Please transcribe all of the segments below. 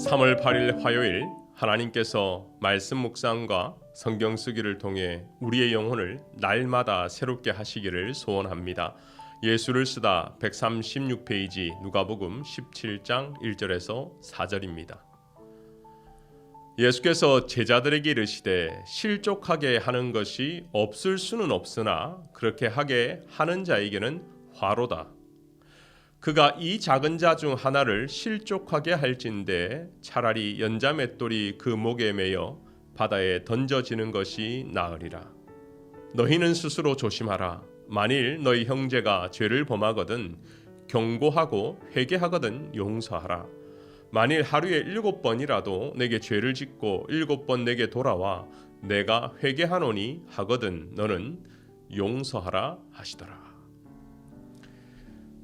3월 8일 화요일 하나님께서 말씀 묵상과 성경 쓰기를 통해 우리의 영혼을 날마다 새롭게 하시기를 소원합니다. 예수를 쓰다 136페이지 누가복음 17장 1절에서 4절입니다. 예수께서 제자들에게 이르시되 실족하게 하는 것이 없을 수는 없으나 그렇게 하게 하는 자에게는 화로다. 그가 이 작은 자 중 하나를 실족하게 할진대 차라리 연자맷돌이 그 목에 매여 바다에 던져지는 것이 나으리라. 너희는 스스로 조심하라. 만일 너희 형제가 죄를 범하거든 경고하고 회개하거든 용서하라. 만일 하루에 7번이라도 내게 죄를 짓고 7번 내게 돌아와 내가 회개하노니 하거든 너는 용서하라 하시더라.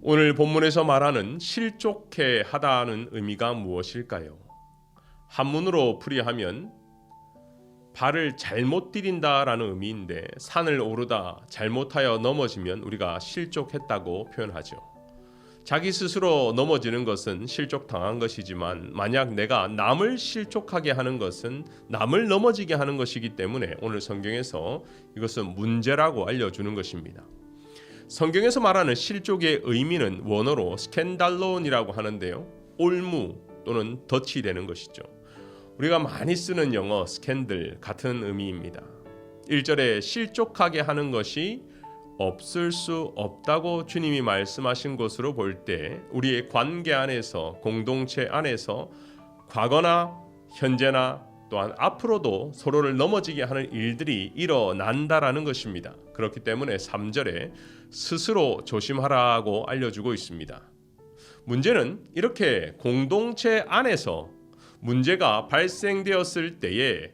오늘 본문에서 말하는 실족해 하다는 의미가 무엇일까요? 한문으로 풀이하면 발을 잘못 디딘다라는 의미인데 산을 오르다 잘못하여 넘어지면 우리가 실족했다고 표현하죠. 자기 스스로 넘어지는 것은 실족당한 것이지만 만약 내가 남을 실족하게 하는 것은 남을 넘어지게 하는 것이기 때문에 오늘 성경에서 이것은 문제라고 알려주는 것입니다. 성경에서 말하는 실족의 의미는 원어로 스캔달론이라고 하는데요. 올무 또는 덫이 되는 것이죠. 우리가 많이 쓰는 영어 스캔들 같은 의미입니다. 1절에 실족하게 하는 것이 없을 수 없다고 주님이 말씀하신 것으로 볼 때 우리의 관계 안에서 공동체 안에서 과거나 현재나 또한 앞으로도 서로를 넘어지게 하는 일들이 일어난다라는 것입니다. 그렇기 때문에 3절에 스스로 조심하라고 알려주고 있습니다. 문제는 이렇게 공동체 안에서 문제가 발생되었을 때에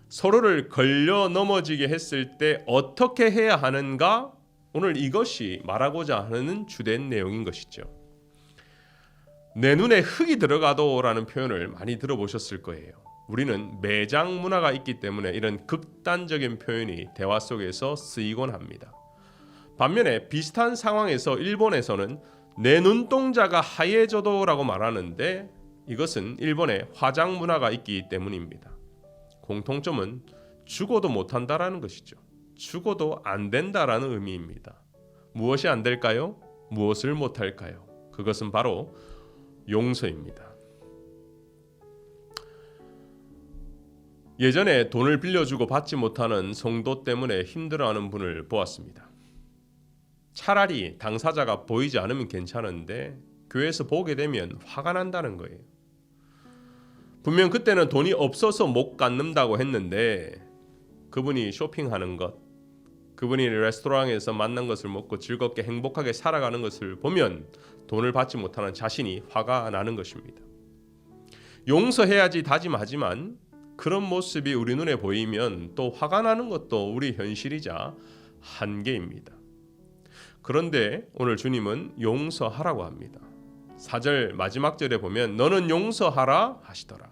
서로를 걸려 넘어지게 했을 때 어떻게 해야 하는가? 오늘 이것이 말하고자 하는 주된 내용인 것이죠. 내 눈에 흙이 들어가도라는 표현을 많이 들어보셨을 거예요. 우리는 매장 문화가 있기 때문에 이런 극단적인 표현이 대화 속에서 쓰이곤 합니다. 반면에 비슷한 상황에서 일본에서는 내 눈동자가 하얘져도라고 말하는데 이것은 일본의 화장 문화가 있기 때문입니다. 공통점은 죽어도 못한다라는 것이죠. 죽어도 안 된다라는 의미입니다. 무엇이 안 될까요? 무엇을 못할까요? 그것은 바로 용서입니다. 예전에 돈을 빌려주고 받지 못하는 성도 때문에 힘들어하는 분을 보았습니다. 차라리 당사자가 보이지 않으면 괜찮은데 교회에서 보게 되면 화가 난다는 거예요. 분명 그때는 돈이 없어서 못 갚는다고 했는데 그분이 쇼핑하는 것, 그분이 레스토랑에서 만난 것을 먹고 즐겁게 행복하게 살아가는 것을 보면 돈을 받지 못하는 자신이 화가 나는 것입니다. 용서해야지 다짐하지만 그런 모습이 우리 눈에 보이면 또 화가 나는 것도 우리 현실이자 한계입니다. 그런데 오늘 주님은 용서하라고 합니다. 4절 마지막 절에 보면 너는 용서하라 하시더라.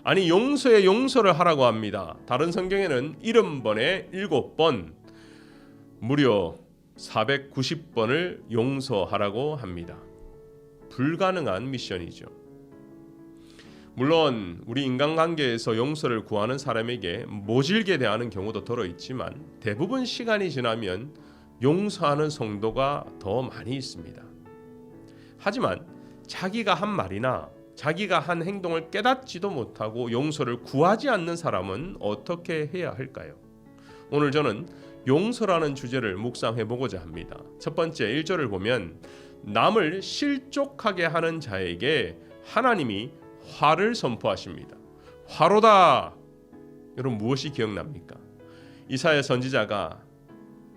아니 용서에 용서를 하라고 합니다. 다른 성경에는 70번에 7번 무려 490번을 용서하라고 합니다. 불가능한 미션이죠. 물론 우리 인간관계에서 용서를 구하는 사람에게 모질게 대하는 경우도 들어있지만 대부분 시간이 지나면 용서하는 성도가 더 많이 있습니다. 하지만 자기가 한 말이나 자기가 한 행동을 깨닫지도 못하고 용서를 구하지 않는 사람은 어떻게 해야 할까요? 오늘 저는 용서라는 주제를 묵상해 보고자 합니다. 첫 번째 1절을 보면 남을 실족하게 하는 자에게 하나님이 화를 선포하십니다. 화로다. 여러분 무엇이 기억납니까? 이사야 선지자가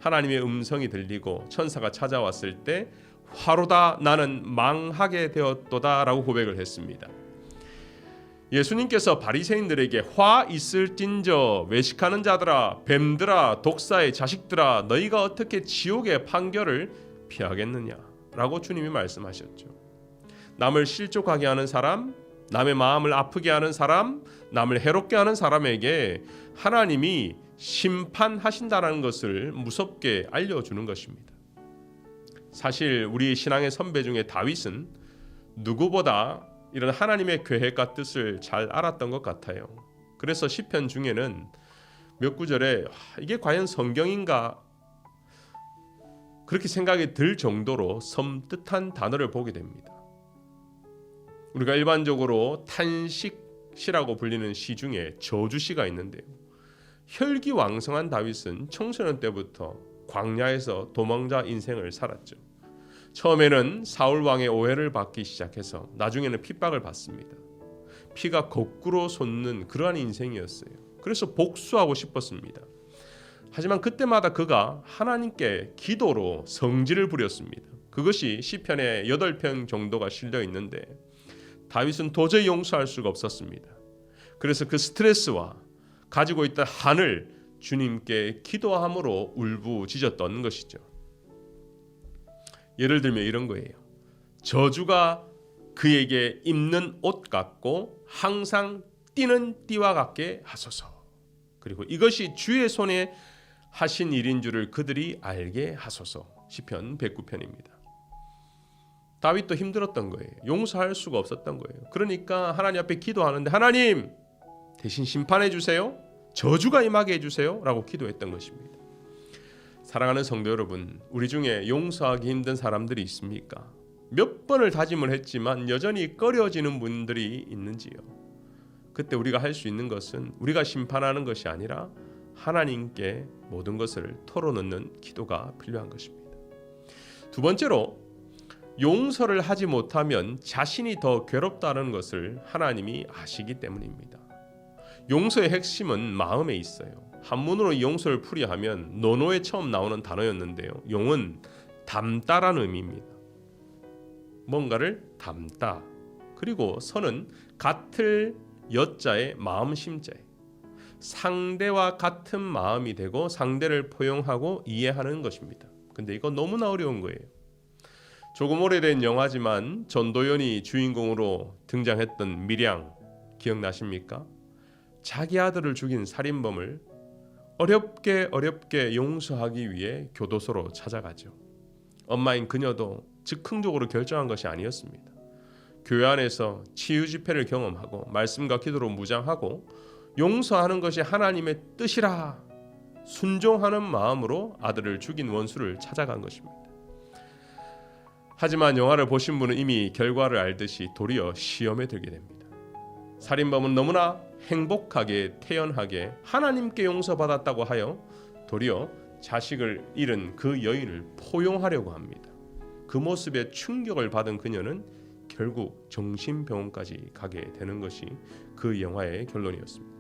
하나님의 음성이 들리고 천사가 찾아왔을 때 화로다 나는 망하게 되었도다 라고 고백을 했습니다. 예수님께서 바리새인들에게 화 있을진저 외식하는 자들아 뱀들아 독사의 자식들아 너희가 어떻게 지옥의 판결을 피하겠느냐 라고 주님이 말씀하셨죠. 남을 실족하게 하는 사람, 남의 마음을 아프게 하는 사람, 남을 해롭게 하는 사람에게 하나님이 심판하신다는 것을 무섭게 알려주는 것입니다. 사실 우리 신앙의 선배 중에 다윗은 누구보다 이런 하나님의 계획과 뜻을 잘 알았던 것 같아요. 그래서 시편 중에는 몇 구절에 이게 과연 성경인가 그렇게 생각이 들 정도로 섬뜩한 단어를 보게 됩니다. 우리가 일반적으로 탄식시라고 불리는 시 중에 저주시가 있는데요. 혈기왕성한 다윗은 청소년 때부터 광야에서 도망자 인생을 살았죠. 처음에는 사울 왕의 오해를 받기 시작해서 나중에는 핍박을 받습니다. 피가 거꾸로 솟는 그러한 인생이었어요. 그래서 복수하고 싶었습니다. 하지만 그때마다 그가 하나님께 기도로 성질을 부렸습니다. 그것이 시편의 8편 정도가 실려 있는데 다윗은 도저히 용서할 수가 없었습니다. 그래서 그 스트레스와 가지고 있던 한을 주님께 기도함으로 울부짖었던 것이죠. 예를 들면 이런 거예요. 저주가 그에게 입는 옷 같고 항상 띠는 띠와 같게 하소서. 그리고 이것이 주의 손에 하신 일인 줄을 그들이 알게 하소서. 시편 109편입니다. 다윗도 힘들었던 거예요. 용서할 수가 없었던 거예요. 그러니까 하나님 앞에 기도하는데 하나님 대신 심판해 주세요. 저주가 임하게 해주세요. 라고 기도했던 것입니다. 사랑하는 성도 여러분, 우리 중에 용서하기 힘든 사람들이 있습니까? 몇 번을 다짐을 했지만 여전히 꺼려지는 분들이 있는지요? 그때 우리가 할 수 있는 것은 우리가 심판하는 것이 아니라 하나님께 모든 것을 털어놓는 기도가 필요한 것입니다. 두 번째로 용서를 하지 못하면 자신이 더 괴롭다는 것을 하나님이 아시기 때문입니다. 용서의 핵심은 마음에 있어요. 한문으로 용서를 풀이하면 논어에 처음 나오는 단어였는데요. 용은 담다라는 의미입니다. 뭔가를 담다. 그리고 서는 같을 여자의 마음 심자에 상대와 같은 마음이 되고 상대를 포용하고 이해하는 것입니다. 근데 이거 너무나 어려운 거예요. 조금 오래된 영화지만 전도연이 주인공으로 등장했던 밀양 기억나십니까? 자기 아들을 죽인 살인범을 어렵게 용서하기 위해 교도소로 찾아가죠. 엄마인 그녀도 즉흥적으로 결정한 것이 아니었습니다. 교회 안에서 치유 집회를 경험하고 말씀과 기도로 무장하고 용서하는 것이 하나님의 뜻이라 순종하는 마음으로 아들을 죽인 원수를 찾아간 것입니다. 하지만 영화를 보신 분은 이미 결과를 알듯이 도리어 시험에 들게 됩니다. 살인범은 너무나 행복하게 태연하게 하나님께 용서받았다고 하여 도리어 자식을 잃은 그 여인을 포용하려고 합니다. 그 모습에 충격을 받은 그녀는 결국 정신병원까지 가게 되는 것이 그 영화의 결론이었습니다.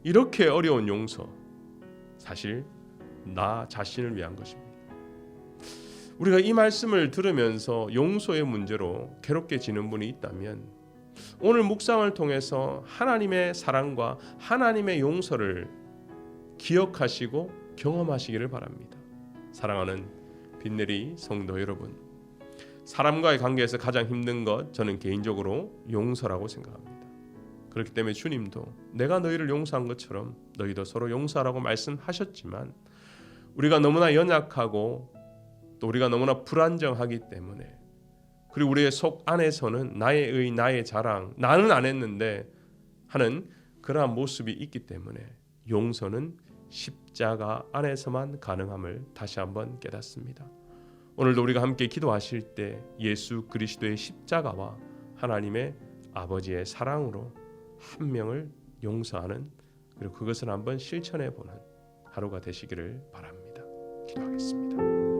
이렇게 어려운 용서, 사실 나 자신을 위한 것입니다. 우리가 이 말씀을 들으면서 용서의 문제로 괴롭게 지는 분이 있다면 오늘 묵상을 통해서 하나님의 사랑과 하나님의 용서를 기억하시고 경험하시기를 바랍니다. 사랑하는 빈내리 성도 여러분, 사람과의 관계에서 가장 힘든 것 저는 개인적으로 용서라고 생각합니다. 그렇기 때문에 주님도 내가 너희를 용서한 것처럼 너희도 서로 용서하라고 말씀하셨지만 우리가 너무나 연약하고 또 우리가 너무나 불안정하기 때문에 그리고 우리의 속 안에서는 나의 의, 나의 자랑, 나는 안 했는데 하는 그러한 모습이 있기 때문에 용서는 십자가 안에서만 가능함을 다시 한번 깨닫습니다. 오늘도 우리가 함께 기도하실 때 예수 그리스도의 십자가와 하나님의 아버지의 사랑으로 한 명을 용서하는 그리고 그것을 한번 실천해 보는 하루가 되시기를 바랍니다. 기도하겠습니다.